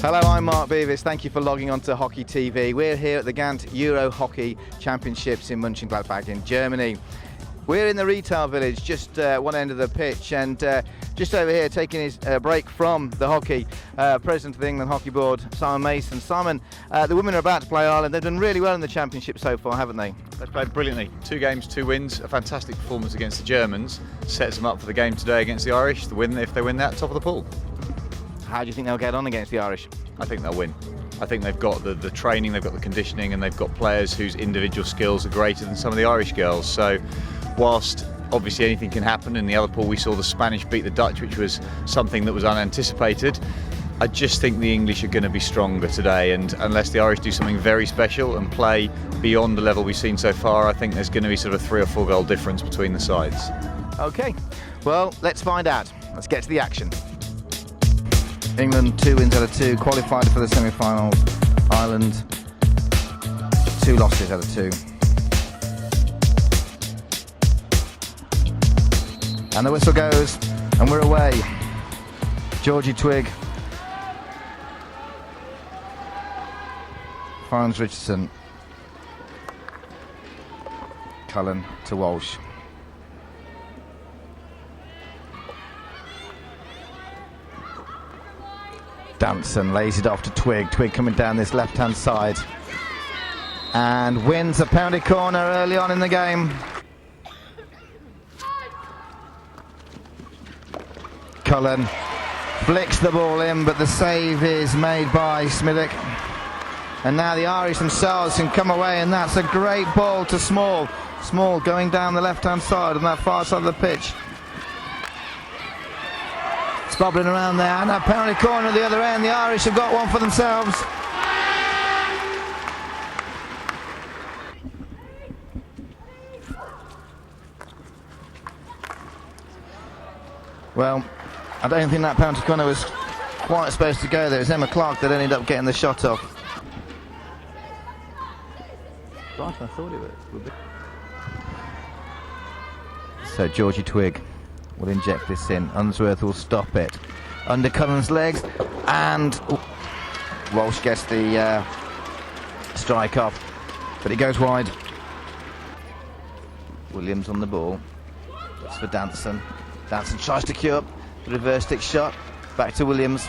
Hello, I'm Mark Beavis. Thank you for logging on to Hockey TV. We're here at the Gant Euro Hockey Championships in Mönchengladbach in Germany. We're in the retail village, just one end of the pitch, and just over here taking his break from the hockey, President of the England Hockey Board, Simon Mason. Simon, the women are about to play Ireland. They've done really well in the championship so far, haven't they? They've played brilliantly. 2 games, 2 wins, a fantastic performance against the Germans. Sets them up for the game today against the Irish. The win, if they win that, top of the pool. How do you think they'll get on against the Irish? I think they'll win. I think they've got the training, they've got the conditioning, and they've got players whose individual skills are greater than some of the Irish girls. So whilst obviously anything can happen, in the other pool we saw the Spanish beat the Dutch, which was something that was unanticipated. I just think the English are going to be stronger today, and unless the Irish do something very special and play beyond the level we've seen so far, I think there's going to be sort of a 3 or 4 goal difference between the sides. Okay, well, let's find out. Let's get to the action. England 2 wins out of 2, qualified for the semi-finals. Ireland 2 losses out of 2. And the whistle goes, and we're away. Georgie Twigg finds Richardson. Cullen to Walsh. Danson lays it off to Twigg. Twigg coming down this left-hand side and wins a penalty corner early on in the game. Cullen flicks the ball in, but the save is made by Smithick. And now the Irish themselves can come away, and that's a great ball to Small. Small going down the left-hand side on that far side of the pitch. Bobbling around there, and a penalty corner at the other end. The Irish have got one for themselves. Well, I don't think that penalty corner was quite supposed to go there. It was Emma Clark that ended up getting the shot off. Right, I thought it would be. So Georgie Twigg will inject this in. Unsworth will stop it. Under Cullen's legs, and Walsh gets the strike off, but it goes wide. Williams on the ball. That's for Danson. Danson tries to queue up the reverse stick shot. Back to Williams.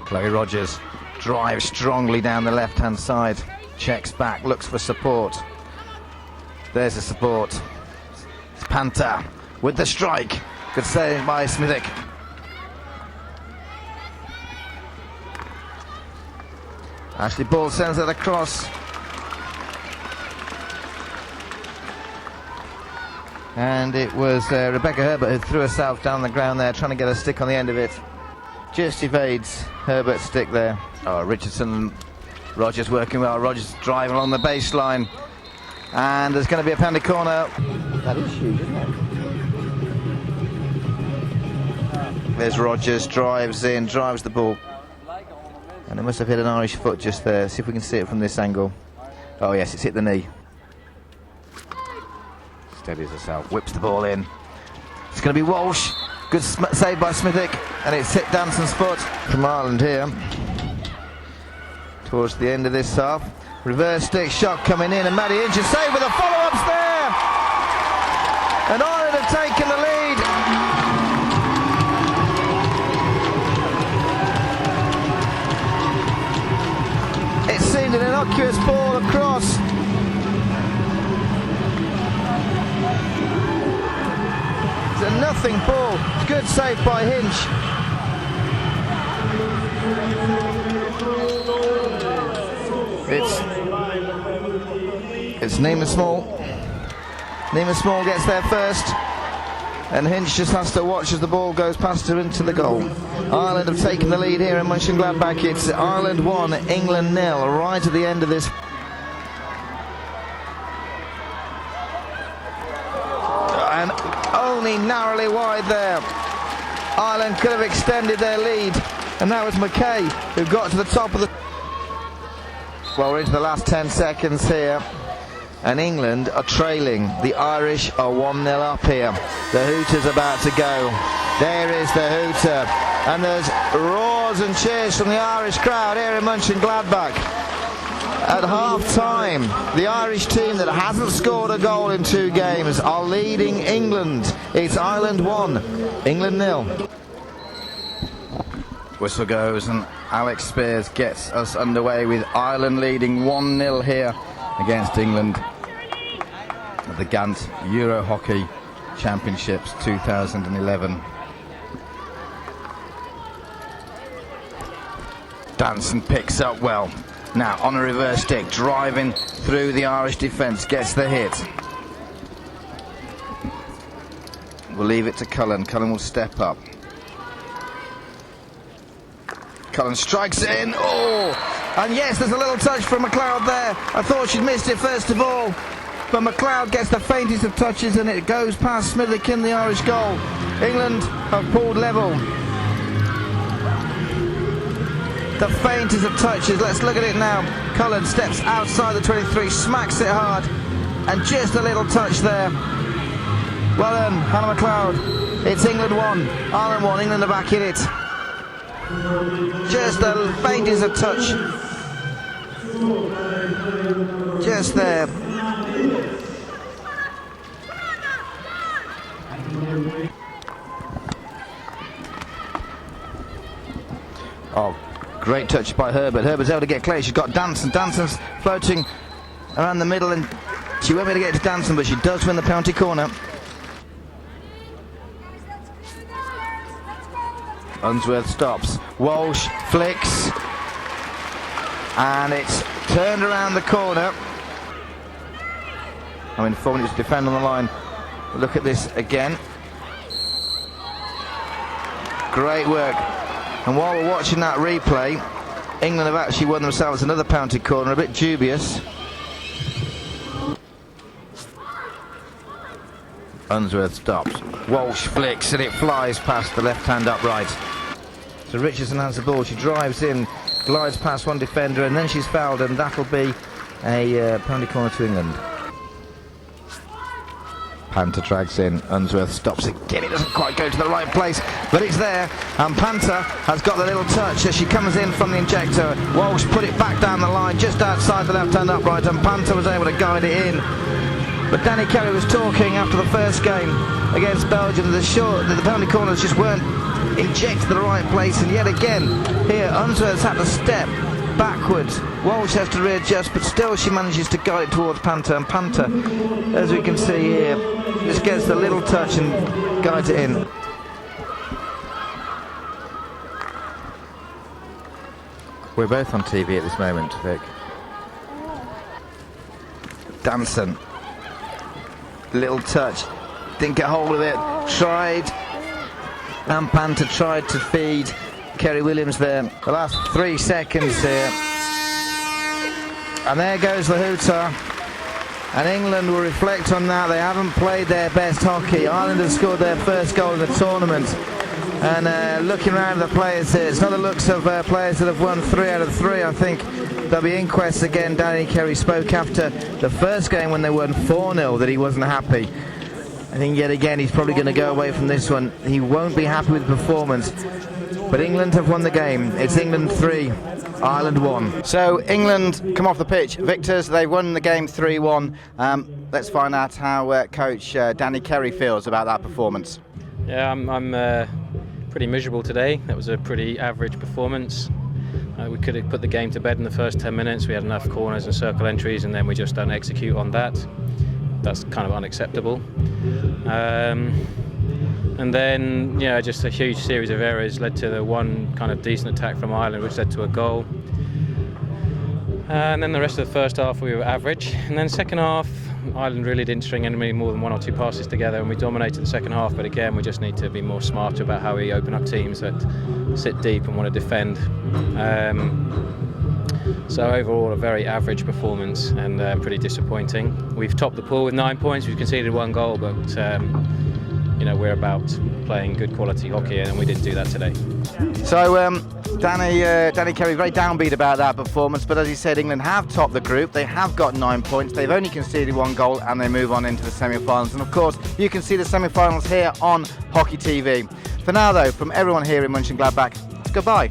Chloe Rogers drives strongly down the left-hand side, checks back, looks for support. There's the support. It's Panther with the strike. Good save by Smithick. Ashley Ball sends it across. And it was Rebecca Herbert who threw herself down the ground there, trying to get a stick on the end of it. Just evades Herbert's stick there. Oh, Richardson and Rogers working well. Rogers driving along the baseline. And there's going to be a penalty corner. That is huge, isn't it? There's Rogers, drives in, drives the ball. And it must have hit an Irish foot just there. See if we can see it from this angle. Oh yes, it's hit the knee. Steadies herself, whips the ball in. It's going to be Walsh. Good save by Smithick, and it's hit Danson's foot from Ireland here. Towards the end of this half. Reverse stick shot coming in, and Maddie Inch save with the follow-ups there! And Ireland have taken the lead. It seemed an innocuous ball across. It's a nothing ball. Good save by Hinch. It's Nima Small. Nima Small gets there first, and Hinch just has to watch as the ball goes past her into the goal. Ireland have taken the lead here in Mönchengladbach. It's Ireland 1, England 0, right at the end of this. And only narrowly wide there. Ireland could have extended their lead, and that was McKay who got to the top of the... Well, we're into the last 10 seconds here. and England are trailing. The Irish are 1-0 up here. The hooter's about to go. There is the hooter, and there's roars and cheers from the Irish crowd here in Mönchengladbach. At half-time, the Irish team that hasn't scored a goal in 2 games are leading England. It's Ireland 1, England 0. Whistle goes and Alex Spears gets us underway with Ireland leading 1-0 here against England at the Gant Euro Hockey Championships 2011. Danson picks up well. Now on a reverse stick, driving through the Irish defence, gets the hit. We'll leave it to Cullen. Cullen will step up. Cullen strikes it in. Oh! And yes, there's a little touch from McLeod there. I thought she'd missed it first of all. But McLeod gets the faintest of touches and it goes past Smitherkin, the Irish goal. England have pulled level. The faintest of touches. Let's look at it now. Cullen steps outside the 23, smacks it hard. And just a little touch there. Well done, Hannah McLeod. It's England 1, Ireland 1, England are back in it. Just the faintest of touch. Just there. Oh, great touch by Herbert. Herbert's able to get clear. She's got Danson. Danson's floating around the middle and she won't be able to get to Danson, but she does win the penalty corner. Unsworth stops. Walsh flicks. And it's turned around the corner. I'm informed it's defend on the line. Look at this again. Great work. And while we're watching that replay, England have actually won themselves another penalty corner, a bit dubious. Unsworth stops. Walsh flicks and it flies past the left-hand upright. So Richardson has the ball. She drives in, glides past one defender, and then she's fouled, and that'll be a penalty corner to England. Panther drags in. Unsworth stops again. It doesn't quite go to the right place, but it's there. And Panther has got the little touch as she comes in from the injector. Walsh put it back down the line, just outside the left-hand upright, and Panther was able to guide it in. But Danny Kerry was talking after the first game against Belgium that the penalty corners just weren't injected to the right place, and yet again here Unsworth's had to step backwards. Walsh has to readjust, but still she manages to guide it towards Panther, and Panther, as we can see here, just gets the little touch and guides it in. We're both on TV at this moment, Vic. Danson. Little touch. Didn't get hold of it. Tried. And Panther tried to feed Kerry Williams there. The last 3 seconds here. And there goes the hooter. And England will reflect on that. They haven't played their best hockey. Ireland have scored their first goal in the tournament. And looking around the players here, it's not the looks of players that have won 3 out of 3. I think there'll be inquests again. Danny Kerry spoke after the first game when they won 4-0 that he wasn't happy. I think yet again he's probably going to go away from this one. He won't be happy with the performance. But England have won the game. It's England 3, Ireland 1. So England come off the pitch victors. They've won the game 3-1. Let's find out how coach Danny Kerry feels about that performance. Yeah, I'm pretty miserable today. That was a pretty average performance. We could have put the game to bed in the first 10 minutes. We had enough corners and circle entries, and then we just don't execute on that. That's kind of unacceptable. And then, yeah, just a huge series of errors led to the one kind of decent attack from Ireland, which led to a goal. And then the rest of the first half we were average. And then second half, Ireland really didn't string any more than 1 or 2 passes together, and we dominated the second half. But again, we just need to be more smarter about how we open up teams that sit deep and want to defend. So overall, a very average performance and pretty disappointing. We've topped the pool with 9 points. We've conceded 1 goal, but you know, we're about playing good quality hockey, and we didn't do that today. So Danny Kerry very downbeat about that performance, but as he said, England have topped the group. They have got 9 points. They've only conceded 1 goal, and they move on into the semi-finals. And of course, you can see the semi-finals here on Hockey TV. For now, though, from everyone here in Mönchengladbach, goodbye.